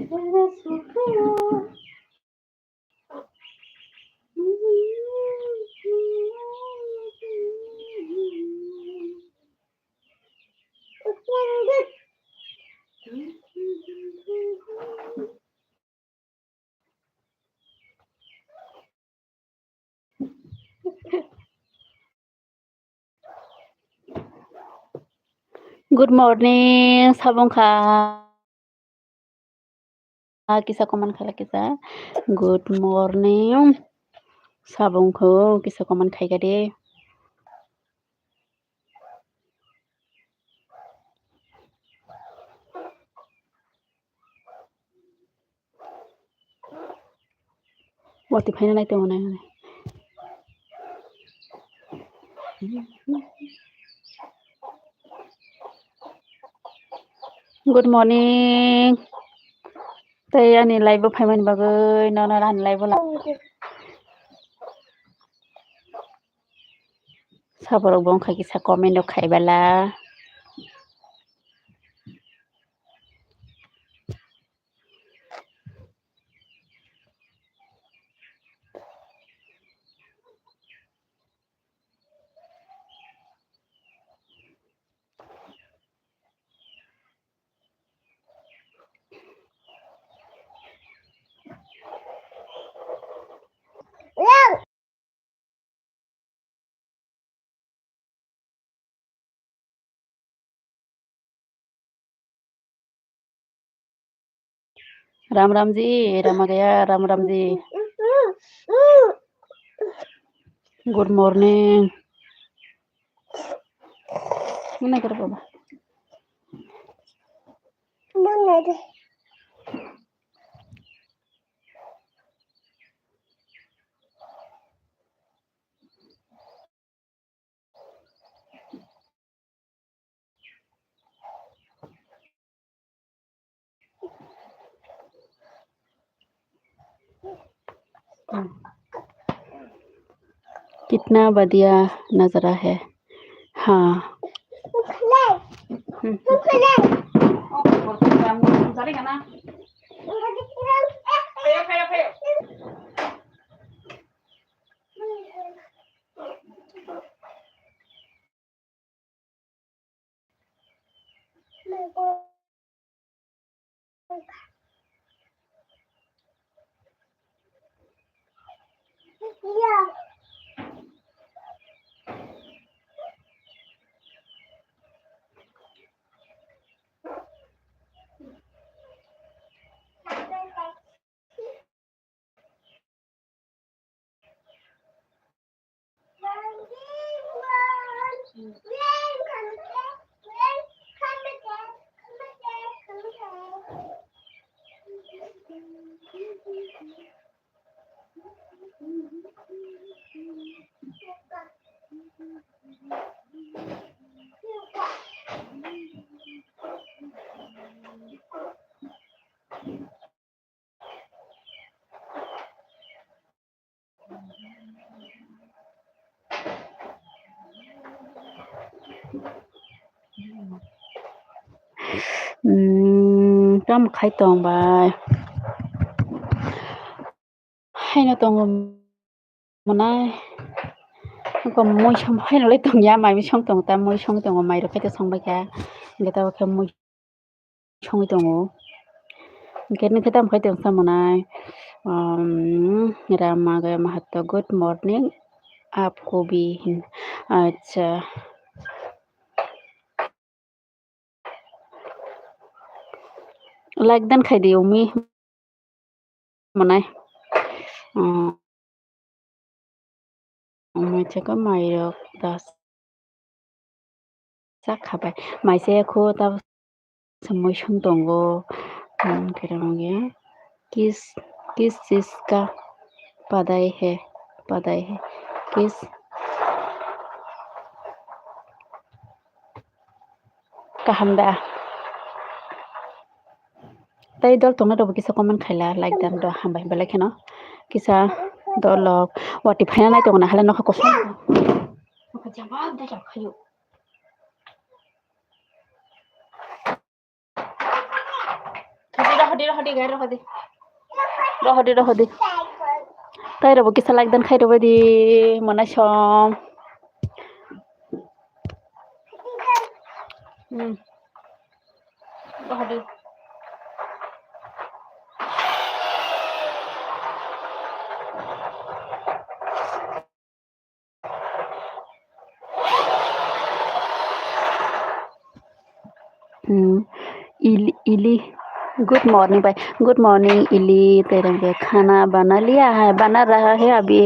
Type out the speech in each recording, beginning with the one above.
Good morning, sabong kha. Kisa koman khala kisa. Good morning. Sabong ko kisa koman khai gade. Wati phaina nai tong nai. Good morning. Tay ani live phaiman bagai nona ran live la. Saborok bong khai kisa comment ok khai bala. Ram Ram ji, Rama gaya, Ram Ram ji. Good morning. Mana kar baba? Mana deh? कितना बढ़िया नजारा है हाँ Tam khai tong bai hay na tong manai ko moi chom hay na le tong ya mai mi chong tong ta moi chong tong mai ro khai ta song bai ka nge ta kha moi chong tong o nge ni kha tam khai tong sa manai Rama gaya Mahatma good morning आपको भी अच्छा like dan khai diu mi manai mai che ko mai ro ta sak khabai mai se ko ta samoi shong tong go kira mangi किस किस चीज का पदाई है किस kahanda tai dol tongna do kisa comment khaila like dan do hambai bele kheno kisa dolok wati phaina nai tongna hala no kha kosa ko jawab da ja khayo roh di tai robo kisa like dan khai robo di mana som roh di इली good morning भाई good morning इली तेरे लिए खाना बना लिया है बना रहा है अभी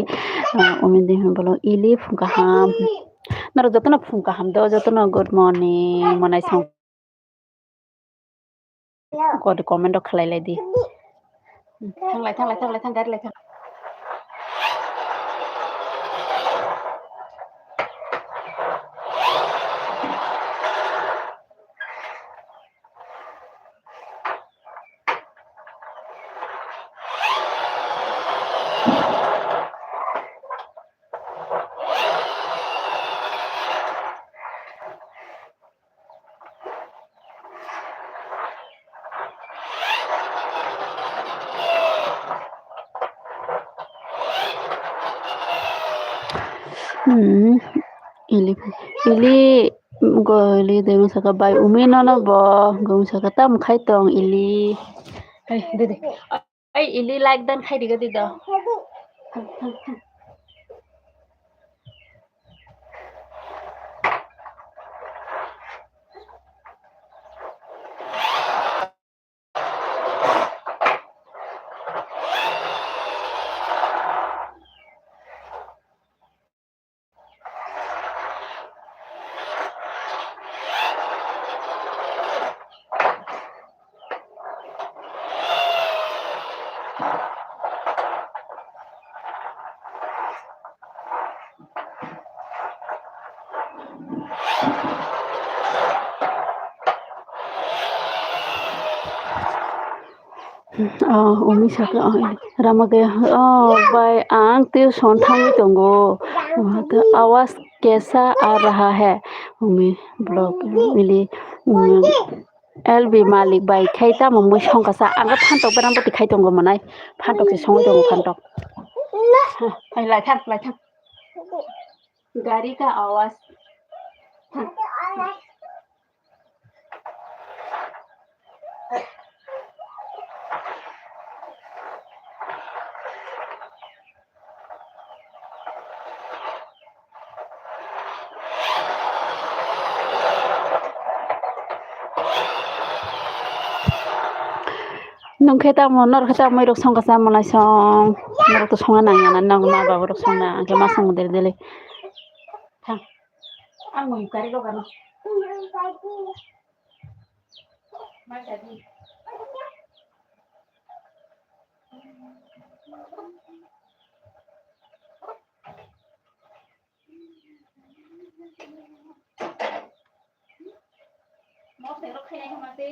उम्मीद है बोलो इली फुंका हम नरो जतना फुंका हम दो जतना गुड मॉर्निंग मनाई सं को कमेंट खलाइलाय दी थांलाय गारि लाय थां ili goli demu saka bai umi nono bo gum saka tam khai tong ili hey dede ay ili like dan khai diga dida umi saka ramage bai ang tuition thang tongo तो आवाज कैसा आ रहा है umi blog ili LB Malik bai khaita mo songkasa anga phantok barang bati khaitongo manai phantok se songo dong phantok ai lai thang गाड़ी का आवाज nong kheta mo nor kheta moi rok song kasa monai song nor to songa nang yana nong na ba rok song na ke ma song der dele thang ang moi kari lo gano ma tadi mau se rok khai ma te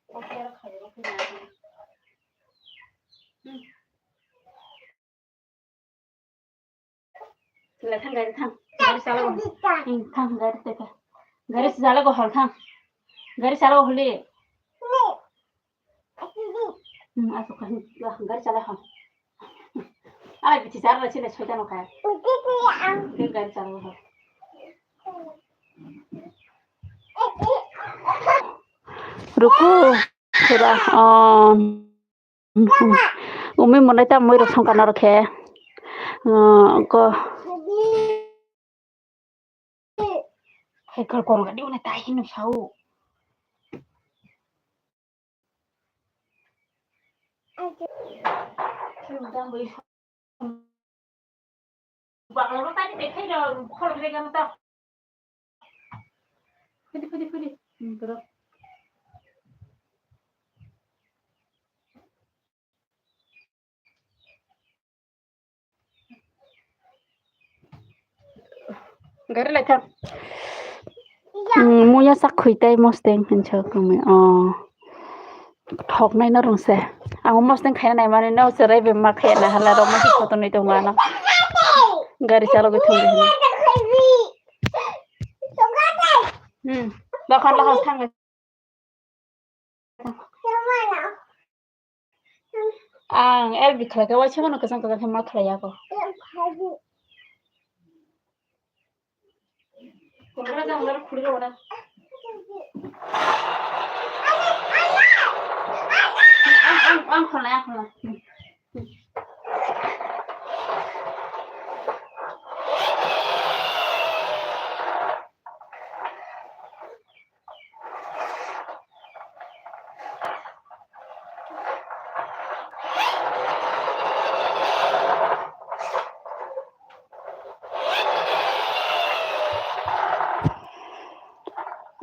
oke rok khai na ले थang गाड़ी साला को थang गाड़ी ते का गाड़ी साला को हल थang गाड़ी साला को हले आसो कहीं गाड़ी साला हम आई बिची सारा रचिले छोटा नो खाया के गाड़ी साला को रुको थोड़ा उमी मनैता मै रक संका न रखे को हेकर कोन गाडी उने ताही न छौ दाम बई बागलो तानी देखाइ र खल रेगा न त फुदी तर गाडी लाइ था मुया sak खुइtai मस्तें हन्छ कमे ठक नाइ न रंसे आं मस्तें खाइ नाइ माने न सराय बे मा खाय ना हला र मति फोटो नै दङ ना गाडी चालक थौ दखान लखा थाङो Ang elbi khala ka wacha mano kasang ka ma khala ya ko. Kora jang lar khuri ora. Ang khala.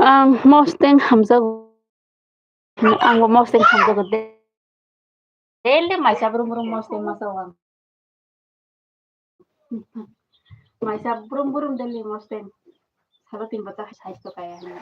Ang mosteng hamza ang mosteng hamza ko dele mai sabrum mosteng masawan. Mai sabrum dele mosteng. Halo tim bata size to kaya ni.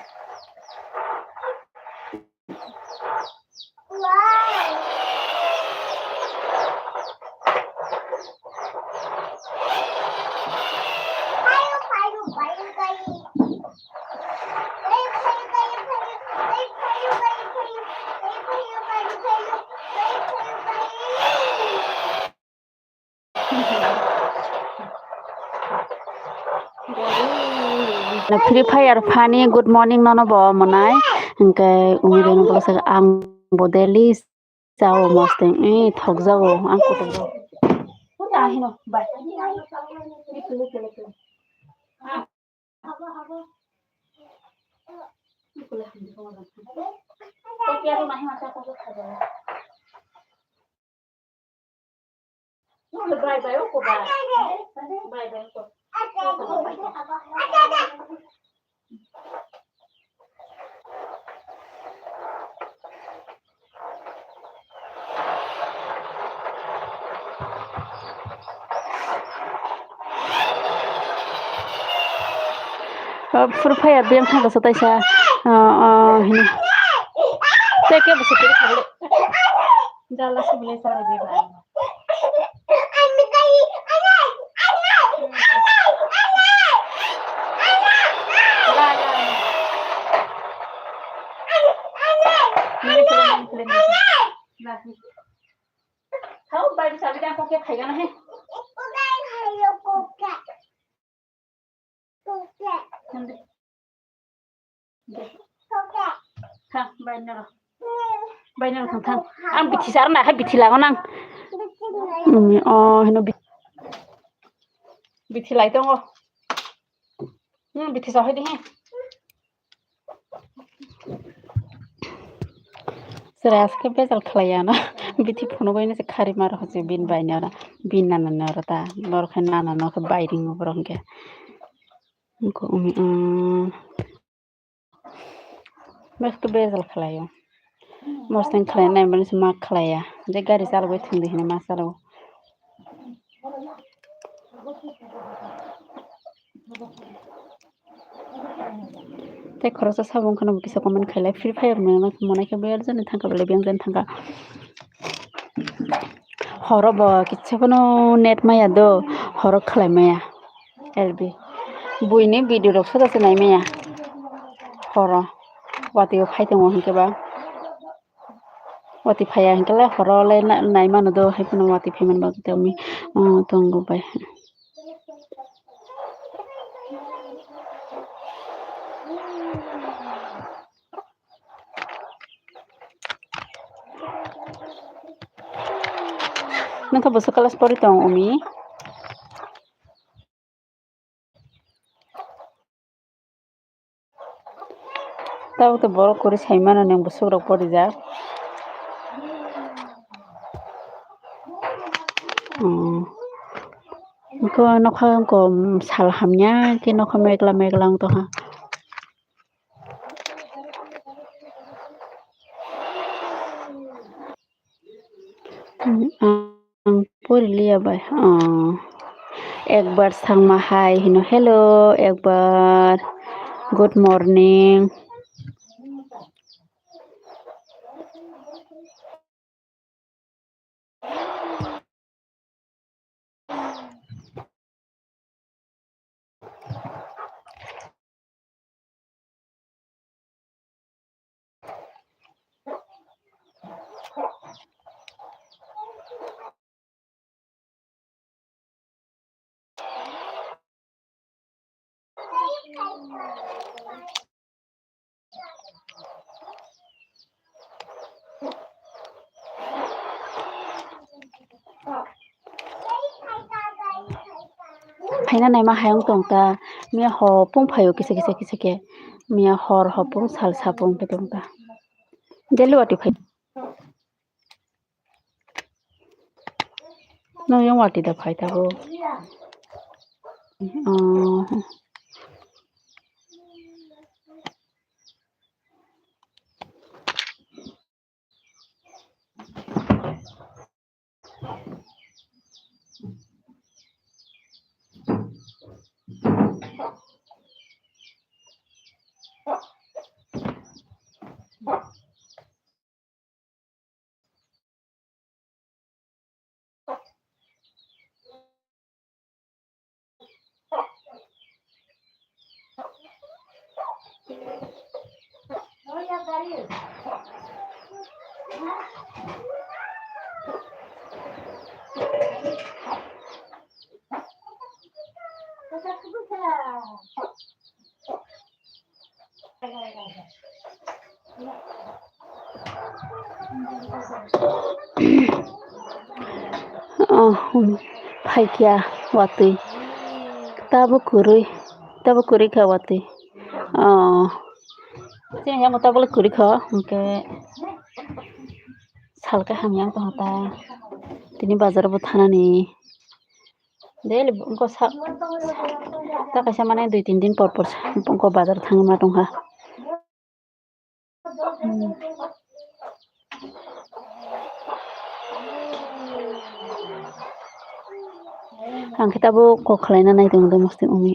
Free Fire Funny good morning nono bawa monai engke umirin kalau saya ang bodelis jauh mosteng thok jauh ang kutuk jauh. Udah hino bye. Free Fire dia thang ka satai sa hino. Teke besi kiri khale. Jala sebele sara je bhai. Kau bayi sabi dah pakai kaya na hai. Thang bayi na thang. Ang bithi sar na hai bithi lago nang. Hino bithi lai tong. Bithi sahai di hai. Seras ke bezal klayana bithi phono goine se khari mar hoje bin bainara bin nana ta lor khan nana no ke bairing obrong ke ko mek to bezal klayo mosteng klay nai ban se mak klaya je gari sal go thindi hine masalo te khorosa sabon khana kisa comment khailai Free Fire monai ke ber jane thangka bele beng jan thangka horobo kitsakono net maya do horok khlai maya elbi buini video rok sada se nai maya horo wati phaitongo hinke ba wati phaya hinke la horo le nai manu do haikono wati phaiman ba tami tongo bai nangka boso kelas pori tong umi tau to borok kori saimana nang boso rok pori ja ko nokha ko sal hamnya ke nokha meglang to ha pori liya bai एक बार सांगमा हाय हिनो hello एक बार good morning Faina nai ma hayang tong ta mia ho pung phayo kise mia hor ho pung sal sa pung pe tong ta delu ati phai no yang wati da phai ta bo phai kya wati tabu kuri kha wati Sini yang kita boleh kuri kha ke sal ka ham yang ta tini bazar bu thana ni Dele unko ta kaisa mane 2-3 din por unko bazar thang ma tong ha ang kita bu ko khlaina nai tong do masti umi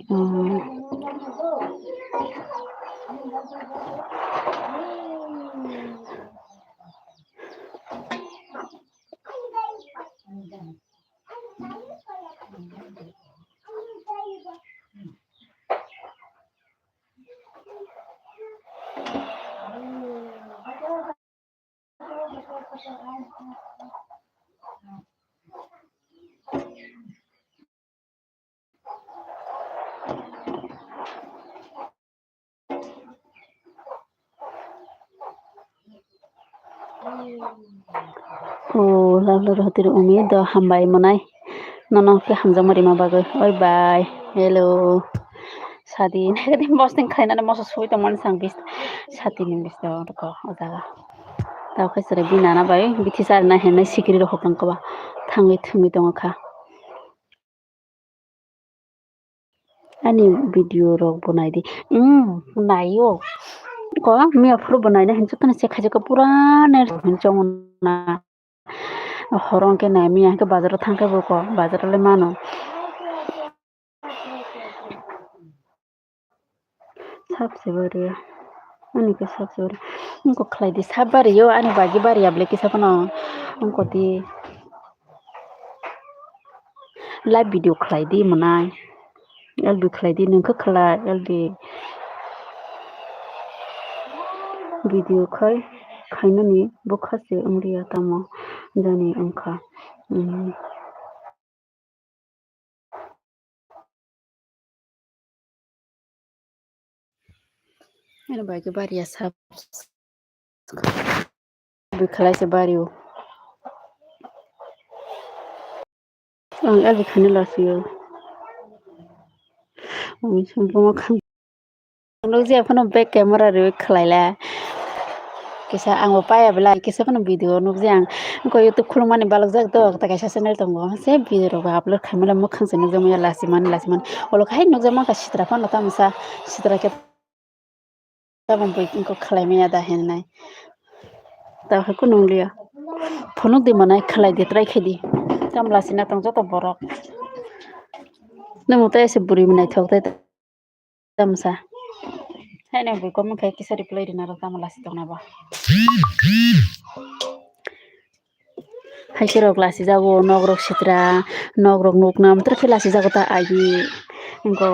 lalu hatir umi do hambai manai nono ke hamjamari ma bagai oi bye hello sadi nagadi bosting khaina na mosa sui to man sang bis sati nim bis do ko odaga ta khaisare binana bai bithisa na henai sikiri ro hokang ko ba thangi thumi dong kha ani video rok bunai di nayo ko mia phur bunai na hinchu tane se khaje ko pura ne hinchong na horong ke na mia ke bazar thangke bo ko bazar le mano sabse bari ani ke sabse bari unko khlai di sabari yo ani bagi bari able ki sapano unko di live video khlai di manai lb khlai di nungkha khlai lb video khaina ni bukha se umriya tamo jani angkha ani bagi bari ya sab khlai se bari o lb khani lasiyo umi sumpuma khang lo je phano back camera re khlaila kisa ang paya bela kisa phano video nuk jang ko youtube khulmani balok jak to ta kaisa channel tongo se video ro upload khamala mukhang se nuk jamya lasiman olo khai nuk jamma ka sitra phano tamsa sitra ke tabam boi ko khlai meya da hen nai ta ha ko nunglia phonok de manai khlai de trai khedi tamla sina tong joto borok nemu ta ese buri minai thok ta tamsa hai na bui ko mun khai kisa reply dina ro tamla si tong na ba hai rok lasi jago nogrok sitra nogrok nukna amtra khilasi jago ta agi inko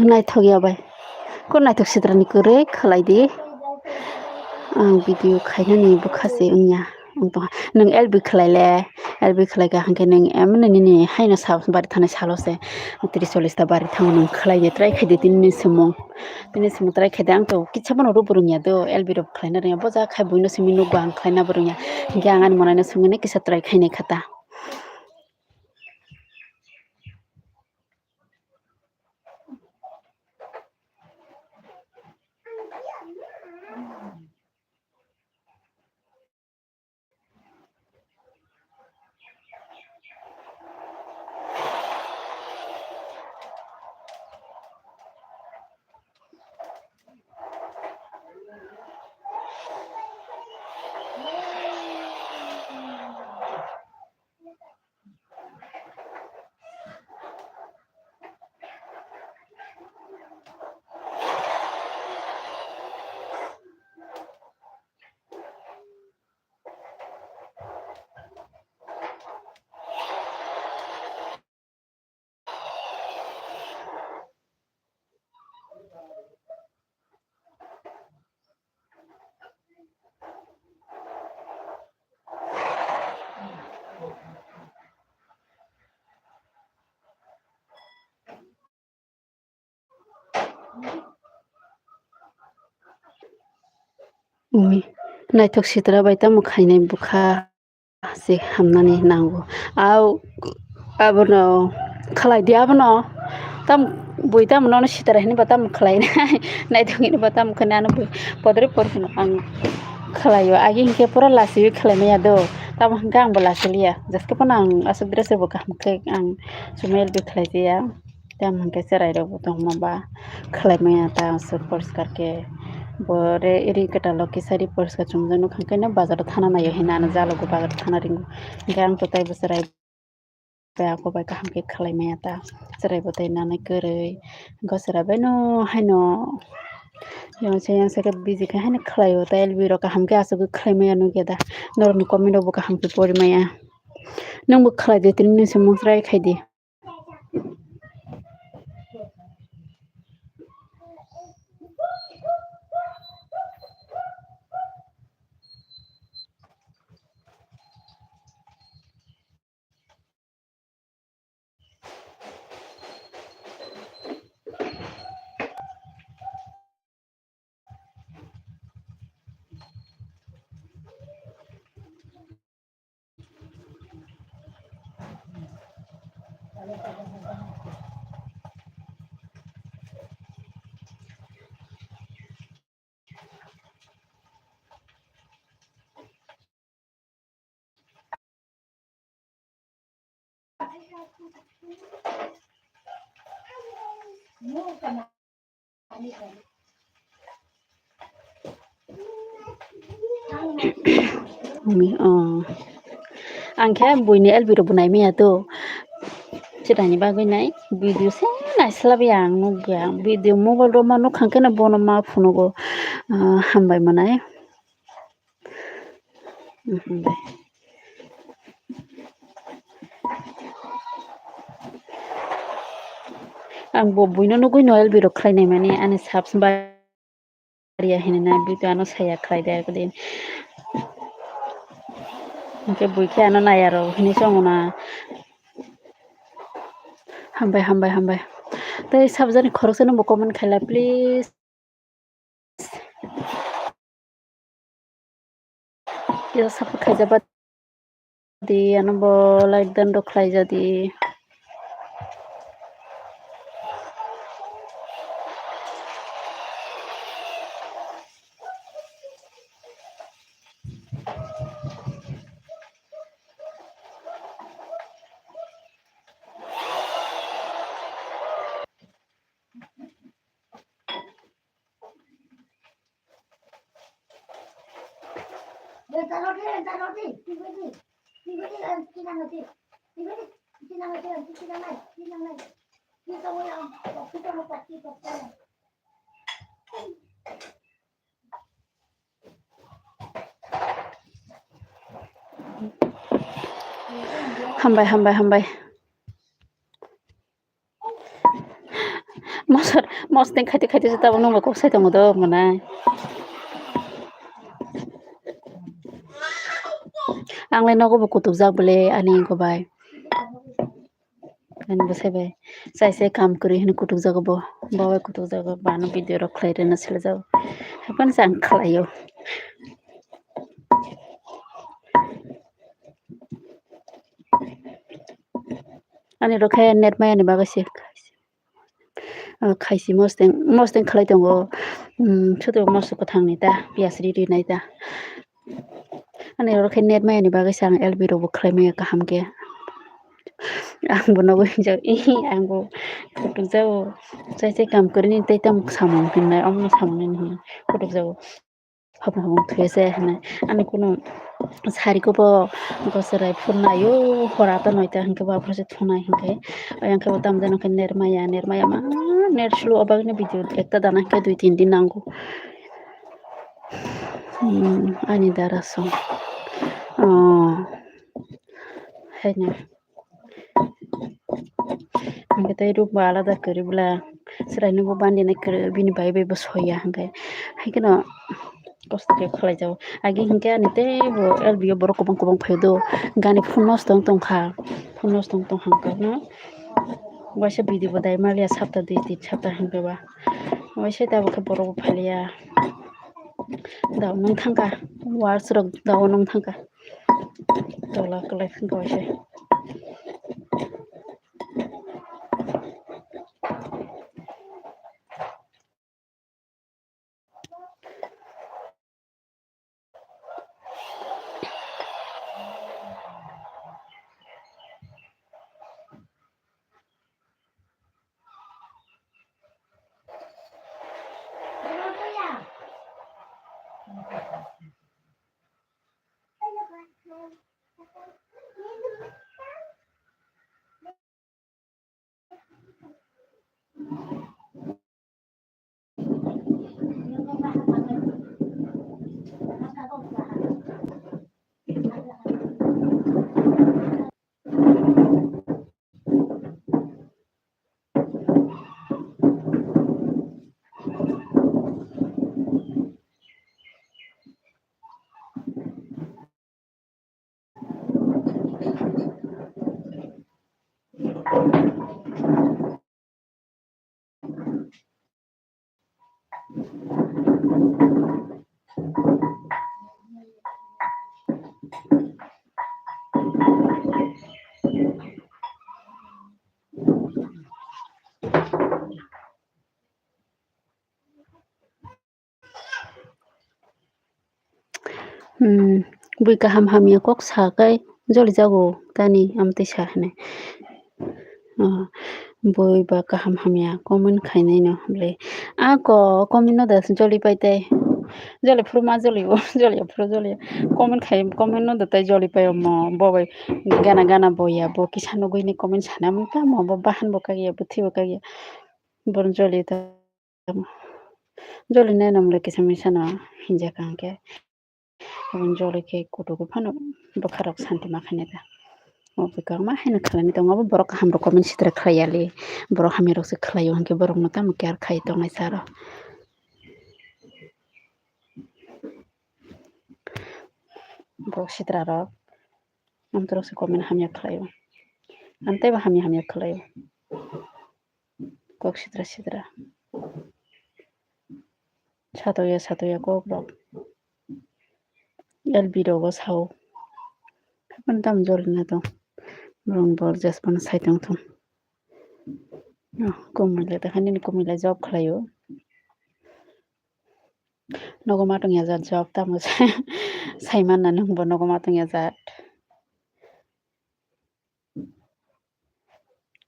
नायथ'गियाबाय को नायथ'सिद्रानि गोरै खोलायदि आं video खायनानै बुखासै उनिया नों LB खोलायले LB खोलायगा हांखे नों एमनि हायना साब बारि थानाय साल'से 30-40ता बारि थाङो नों खोलायदो ट्राय खायदो दिननि समाव ट्राय खायदो आंथ' किसाबानाव रुबो रोङियाद' एलबि रब खालायनो रोङा बजा खाय बयनो सोंनि नुबा आं खालायनाबो रोङा हिंखे आं आंनि मनायनो सोंनो किसा ट्राय खायनाय खाता नायथ'सिद्रा बाय तामु खायनाय बुखा से हामनानै नांगौ आव आबोनो खालायदि आबोनो ताम बय तामुनावनो सिदारा हिनबा तामु खालायनाय नायथ'गिनबा तामु खोनानो पदरे पडखोनो आं खालायो आगे हिंखे पुरा लासै खालायनायाद' तामु हिंखे आंबो लासैलिया जासके आं आसु द्रेसबो गाहामखै आं सुमेल बे खालायजाया ताम हिंखे सेरायरबो दं माबा खालायमाया ता सब परिष्कार के बरे एरि केटालो किसारि परिष्कार चुमजनो खांखेनो बाजार थाना नायो हिनानो जालोगो बाजार थाना रिंगु हिंखे आंथ' ताइबो सेराय आको बाय गाहामखे खालायमाया ता सेरायबो तायनानै गोरै गसराबे न हायनो yang saya busy kan hanya klayo tail biro kaham ke asu klaimaya nu geda normi komendo bu kaham ke porimaya nang bu khlai de tin ni semong trai khaidi angke buine elbiro bunai meya to chitani bagoi nai video se naislabi ang nugya video mobile ro manu khangke na bono ma phunugo hambai manai ang bo buino nugui no elbiro khlainai mani ani sabs baria hinina video ano saya khlaide akdin angke buike ano nayaro hini songona hambai tai sabjani khoroksa no comment khaila please ya sab khaijaba di ano bo like dan do khlaijadi hambai mos teng खायते tabuk nungba kok sai tongo do manai anglai nogobo kutukjak bole ani gobai ani bosaibai saisai kam kwrwi hino kutukjago bo bai kutukjago bana video rok khlai rwna swlajago hapan sang khlaio ani ro khe net maya ni bagui se khaisi mosteng khlai tongo choto mosto kothang ni ta pias ri nai ta ani ro khe net maya ni bagui sang LB ro bo khlai maya kaham ke angbo nogo hingjak angbo kutukjago saisai kam kwrwini tei tam samung hinnai amoni samung ni kutukjago habung habung thuise hinai ani kuno sari ko bo gosrai phunnayo horata noita hinkhe baprose thunai hinkhe ayangkhe bo tamjano khe nermaya ma net slow abagini video ekta dana hinkhe 2-3 din nango ani dara song haino hinkhe tei rukba alada kwrwibla chwraino bo bandinai kwrwi bini bai bai bo soya hinkhe haikeno kosto khe khlaijago agi hinkhe ani tei bo LB o borok kubang kubang phaiyo do gani phun nostong tongkha phun nostong tongkha no waisa video bo dai malia sapta 2-3 sapta hinkhe ba waisa tabo khe borok bo phailiya dao nung thangkha watch rok dao nung thangkha tola klai phunka waisa bui kaham hamya kok sakai joli jago tani amtui sa hinai bui ba kaham hamya common khainai no bole common no da joli pai tei joli phuru ma joli o joli phuru joli common khai common no da tai joli pai mo bobai gana boya bo kisa nugui ni common sana mungka mo bo bahan bo kagya buthi bo kagya bon joli ta joli nai namle kisa misana hinjaka angke joli ke kutuku phano bokharok santi ma khainai ta ma haino khlaini tongo borok kaham rok comment sitra khlaiyali borok hamya rok se khlaio hankhe borok no tamo care khai tongnai saro borok sitra rok amtorok se comment hamya khlaio antaibo hamya khlaio kok sitra satoya kok rok LB rogo sao hapan tam joli na tong rong bor jaspan saitong thong kumile takhani kumile job khlaio nogoma tongya jat job tamo saiman na nungbo nogoma tongya jat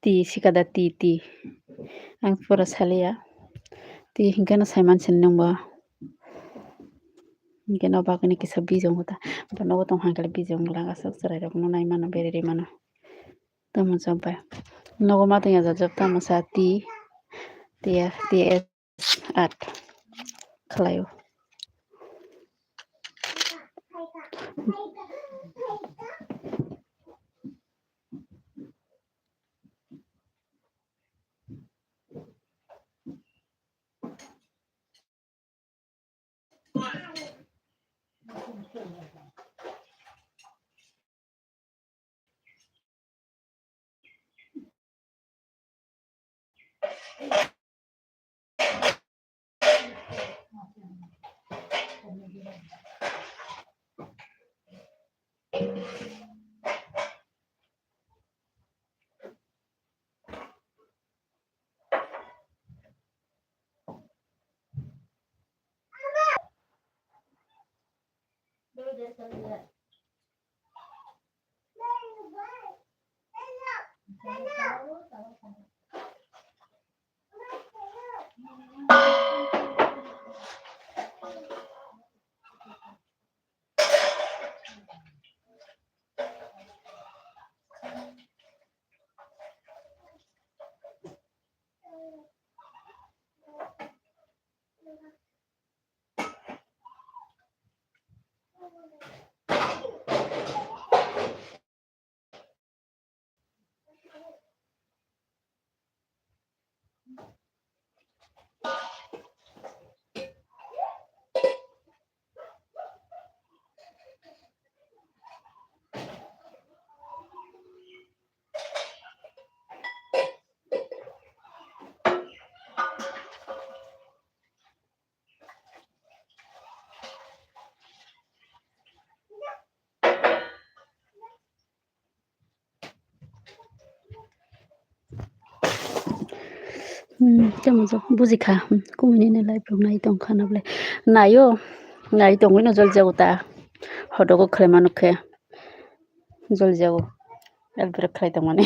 ti sikada ti ang pura salia ti hinkana saiman sin nungbo hinkana bagani kisa bijong hota nogo tong hankali bijong laga sak sarai rok no nai mano bereri mano tamo job bai nogoma tongya jat job tamo sa TS 8 khlaio Chamo buzika kumini lai plong nai tong khana ble nayo nai tong wino jol jago ta hodogo khle manukhe jol jago elbere khlai tong mane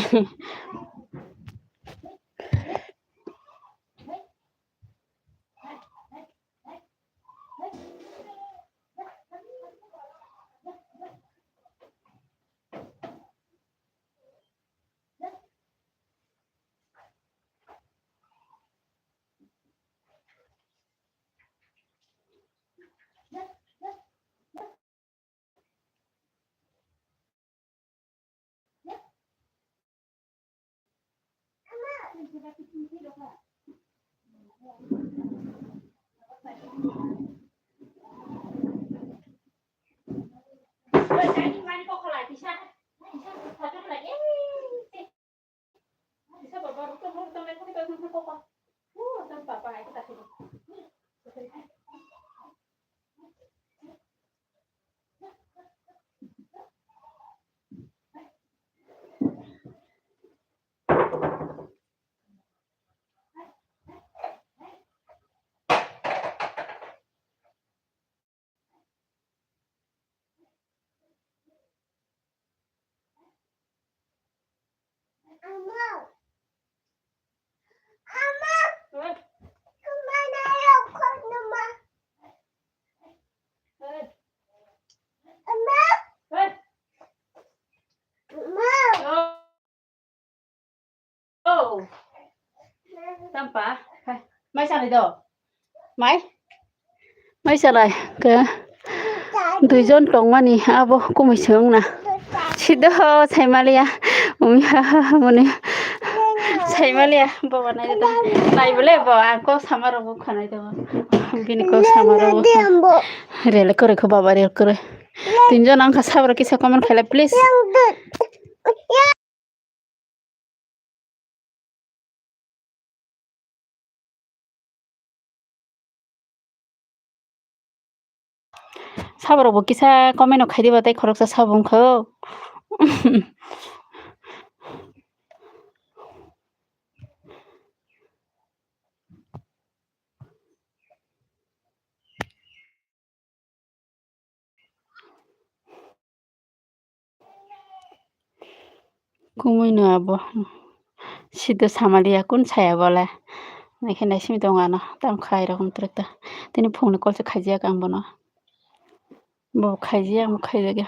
Tampa mai sao này đâu mai sao lại cái দুই জন টংমানি আবো কমিছং না সিদ্ধ সাইমালিয়া মনে সাইমালিয়া বাবা নাই দাদা নাই বলে আঙ্কো সামারবো খানাই দেবো বিনিকো সামারবো রেল করে খো বাবা রেল করে তিনজন আঙ্কা সাবর কিসা কমন খেলে প্লিজ 사버로 먹기사 꺼매노 가디바다이 거럭사 사본커 কুমুইনো আবো সিদ্ধ সামালিয়া কোন ছায়া বলে এখানে সিমি দङ না তাম খাই রকম তো তিনি ফোনে কলসে খাইজিয়া কামবো না বউ খাইজিয়া আমি খাইজাগা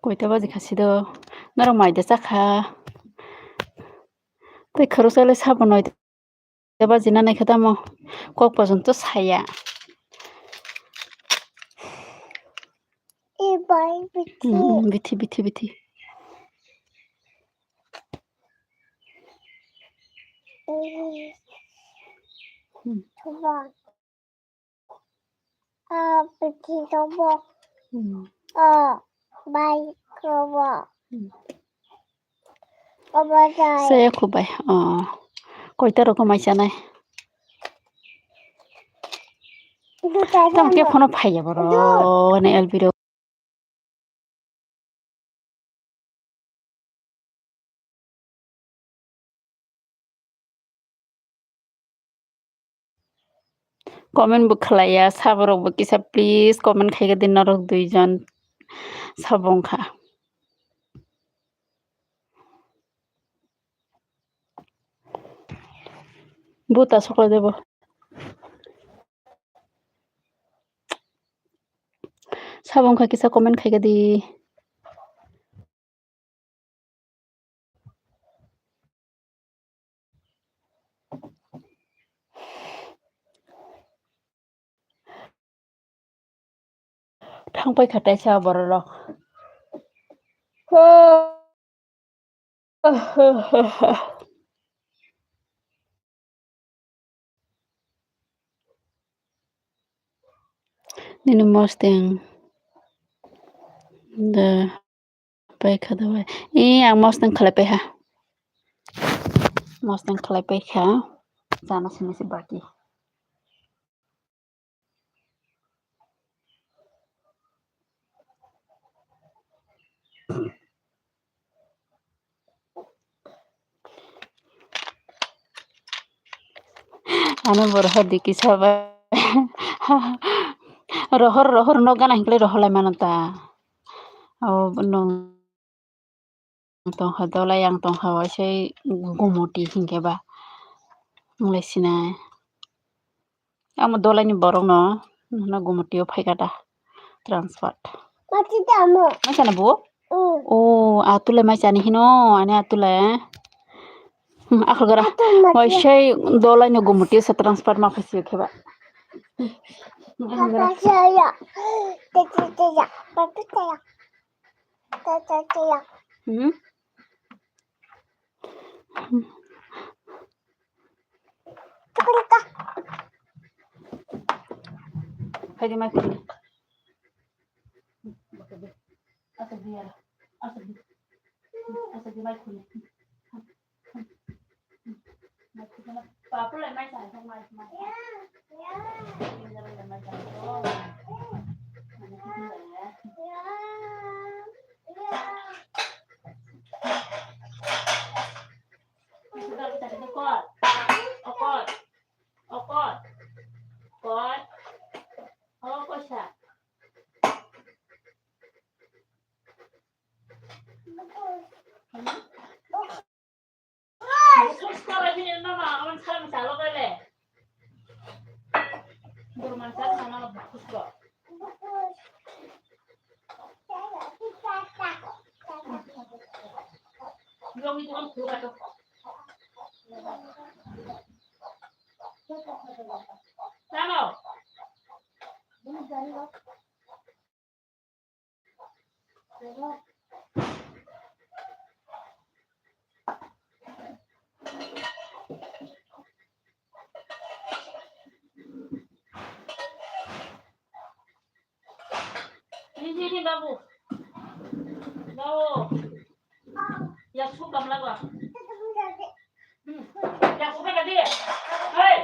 কইতা বাজি খাসিদ নরম মাইদা চাখা তাই খরচালে সাবো নয় বাজি না নাইখা দামো কক পর্যন্ত ছায়া Bithi Bithi Bithi Saya kubai. Oh, koita rokomai sanai. Tam ke phono phaiya boro ne elbiro. Comment bo khlaya saborok bo kisa please comment khaiga din narok duijon sabongkha. Buta sokla debo. Sabongkha kisa comment khaiga di. Thangpai khatai sa borok. Nini mosteng the pai khada bai ang mosteng khalai pai ha mosteng khalai pai kha jana sini si baki ane borho diki sabai rohor no gana hingkle roholai manata oh nong tongkha dolai yang tongkha wasai gumuti hingkeba mulai sinai amo dolai ni borok no na gumutio phaikata transfer macana bu oh atule macani hino ane atule akhir gara wasai dolai ni gumuti sa transfer ma phasi kheba Pwede may kuli. Asal dia may kuli. Papa lai may sa may. Ini babu. Bawo. Ya suka melagu. Ya suka tadi. Hei.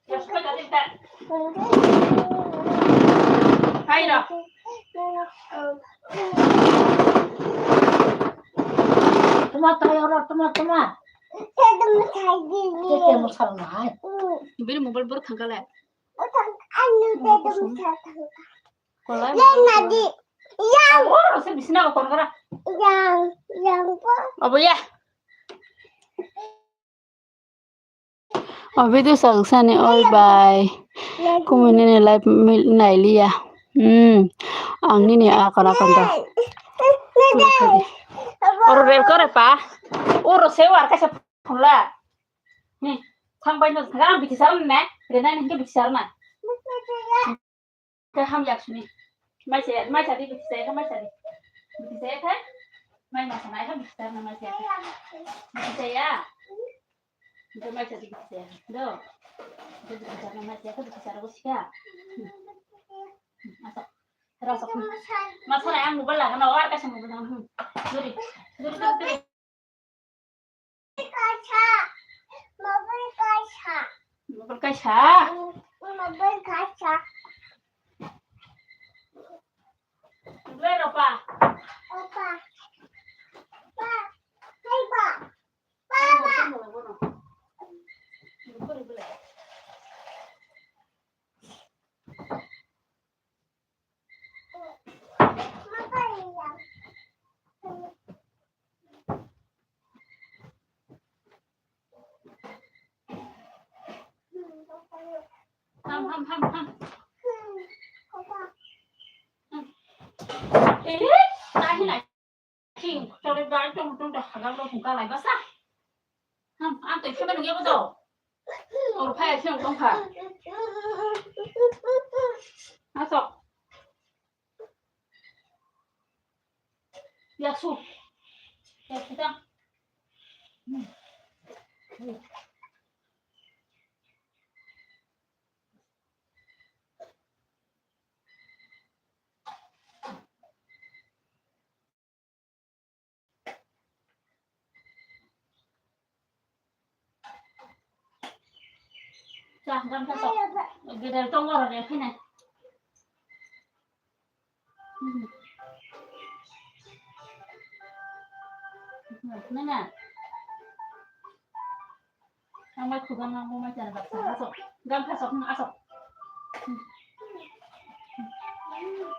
Ya suka tadi tak. Hai dah. Tomat. Beli mobil baru tanggal ya. Saya di sini apa kora? Yang apa ya? अभी तो success all by community life nailia angni ni akara kanta or rel kore pa oro sewa ka sa phula ni thangbai no thang bitisar na rena ni ke bitisar na ka ham yak suni mai sa di bitisar ka mai sa di bitisar ka mai na sa na ka bitisar na mai sa bitisar ya itu macam itu ya, do, itu bicara macam itu bicara usia, masuk, masalah yang mubah lah, karena orang kasih mubah, duri. berkaca. Berkaca. Bener apa? Opa. Pa. Hai, Pak. Papa. Ham. Tay thế này. Chỉnh cho đến vãi trong đó hàng đâu cũng ca lại bác sao? Ăn tới khi mà đừng nghe bắt đầu. Phải chứ không phải. Sao? Yasu. Yasu ta. Dạ, làm sao sọc. Cái này trong rồi này thế này. Nên nè. Ang may kugan ng mo may dyan baksa. Asok. Gam pasok ng asok.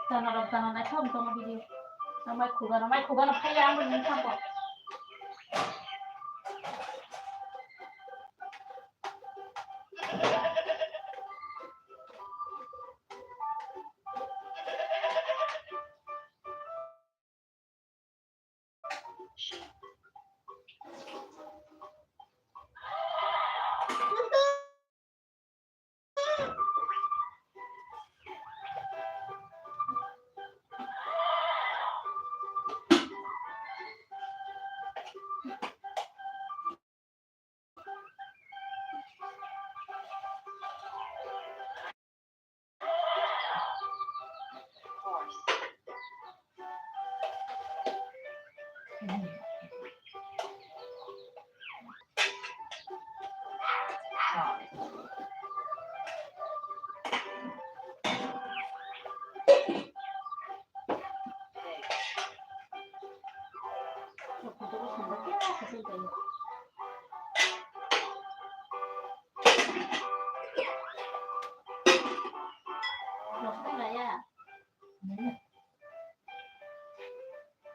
Tanah na chom tong video. Ang may kugan ng kaya mo yung kampo.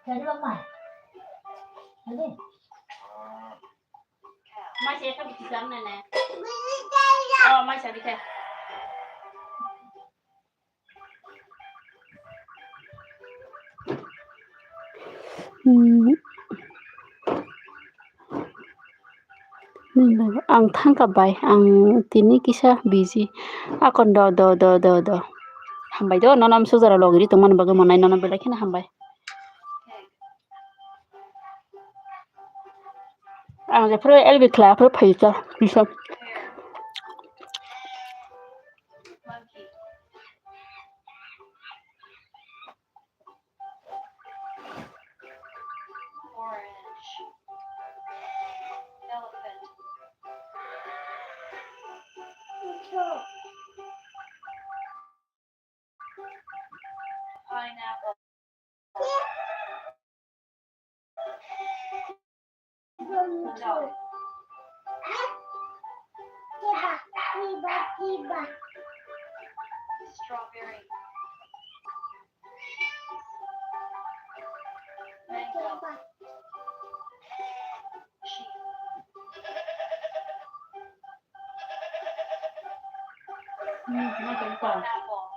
Jadi lemah. Jadi. Mai sẽ không bị cắn này nè. Mai sẽ bị thế. Ang thangka bai ang tini kisa busy akon do hambai do nonam sujara logiri tuman baga monai nonam bela kina hambai ang je pro elbi kla pro phaita bisa Pineapple. Tiba. Strawberry. Mango. nó cũng còn Apple.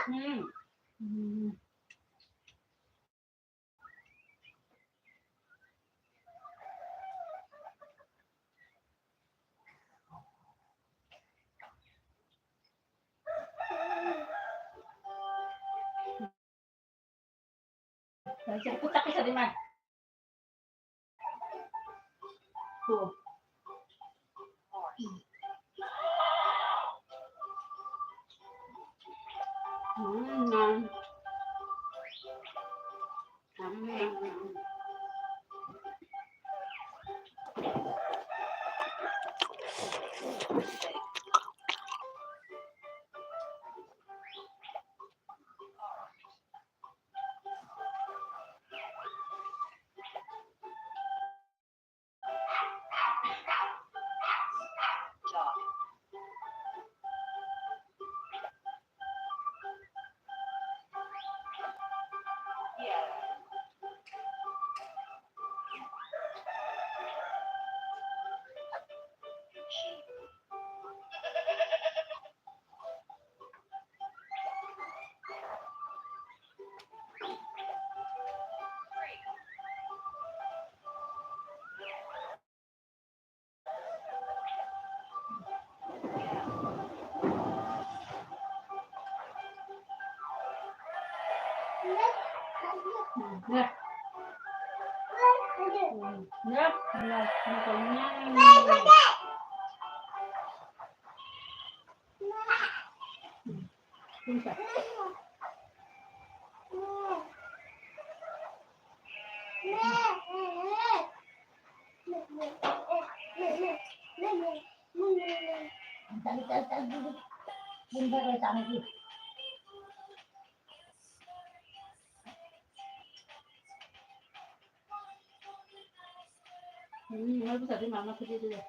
Jadi putak bisa di mana? Tuh. Ngon. Nè, nhớ là còn nhang. Không phải. Nó bisa di mana sih dia?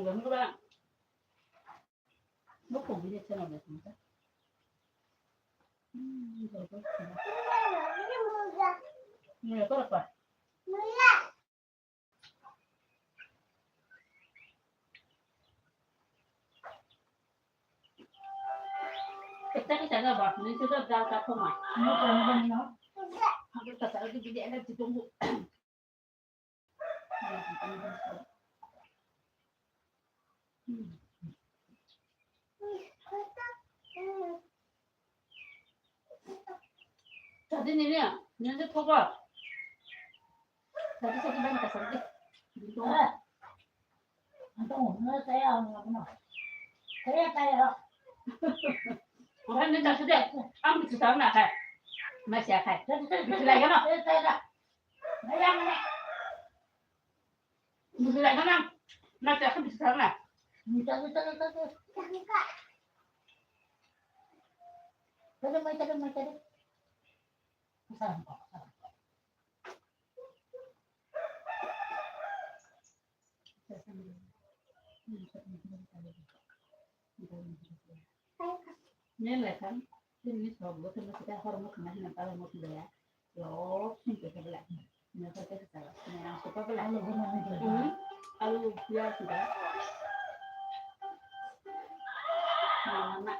Đúng các bạn. Bốc cùng với xem nào để chúng ta. Rồi có. Người có được rồi. Cái chả là bọt nên chưa được rau ta không à. Nó còn hơn nó. Không có thật cái gì là chỉ trong bụng. Tadi ni ya, ni ada toba. Tadi saya banyak kasar deh. Gitu. Antung, nó sẽ nó thế tay rồi. Orang ni tak sudah. Am bisa tahu nak kai. Masih kai. Bisa lagi kan? Tay ra. Nó ra này. Bisa lagi kan? Nak tak bisa tahu nak. Tadi. Salam kok. Nên là kan, ini sobo tu mesti dah hormat kena nak tahu mau dia. Yo, sini kita belak. Ni kita kita. Ni yang suka belak. Alu dia sudah. Mana?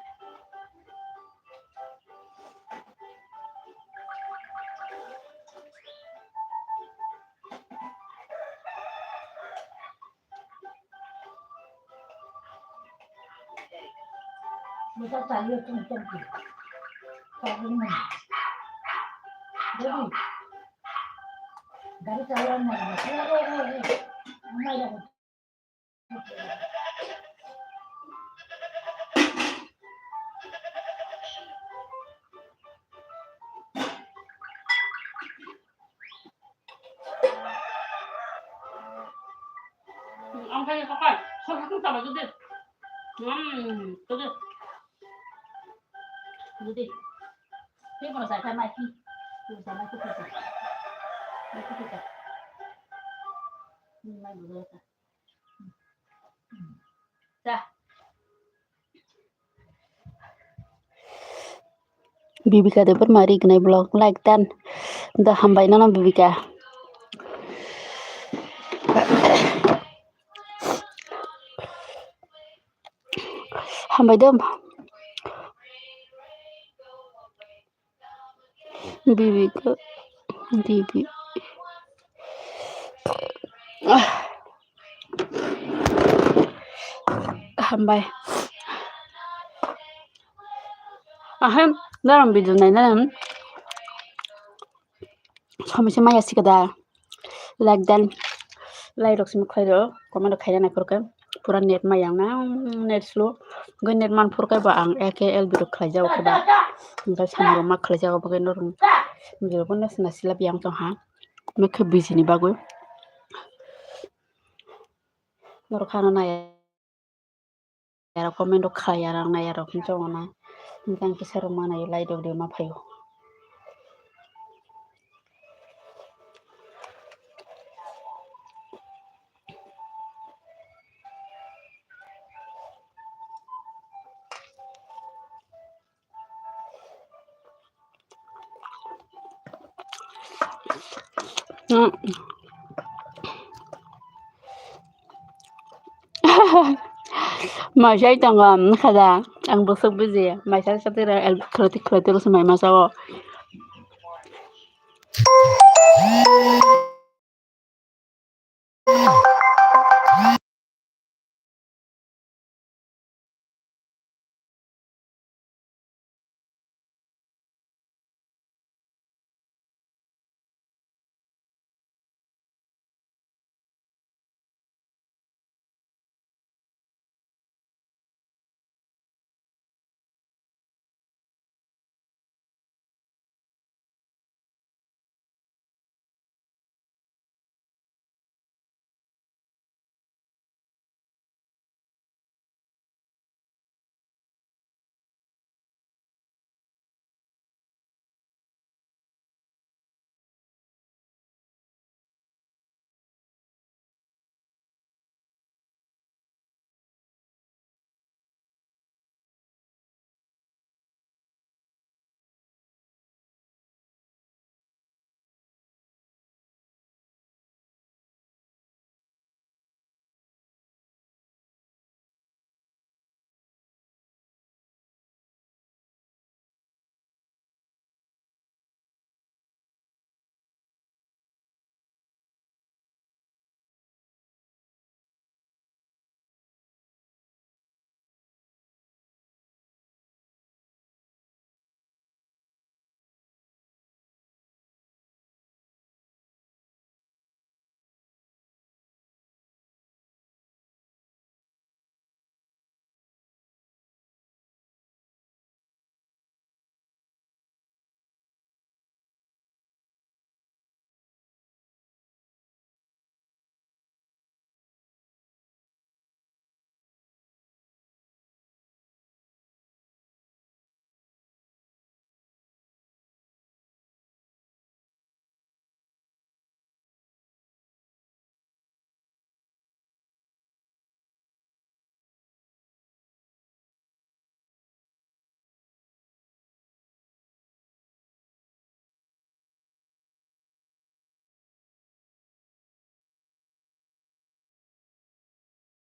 bisa saya tung kalau ini jadi dari saya mana mana ya Ông thấy có phải không không tao mà tôi đi thế mà giải thay mai khi tôi giải mai cái gì mai cái gì mai vừa rồi ra Bibika dapat mari kena blog like dan dah hambai nana Bibika hambai dom Bibika Bibi hambai ahem dalam video này dalam sama sama ya sih kada like dan like rok simi khairo comment rok khaina nakorka pura net ma yang na net slow go net man furkai ba ang AKL bido khaijao kada ngai samro ma khaijao ba no rung bido bon na silap yang tong ha me khe busy ni bago nor khana na ya comment rok khaya rang na ya rok chong na ngang ke sero mana ya like dok de ma phayo Masya tangga kada ang busog busy masya sa tira el kritik terus may masawo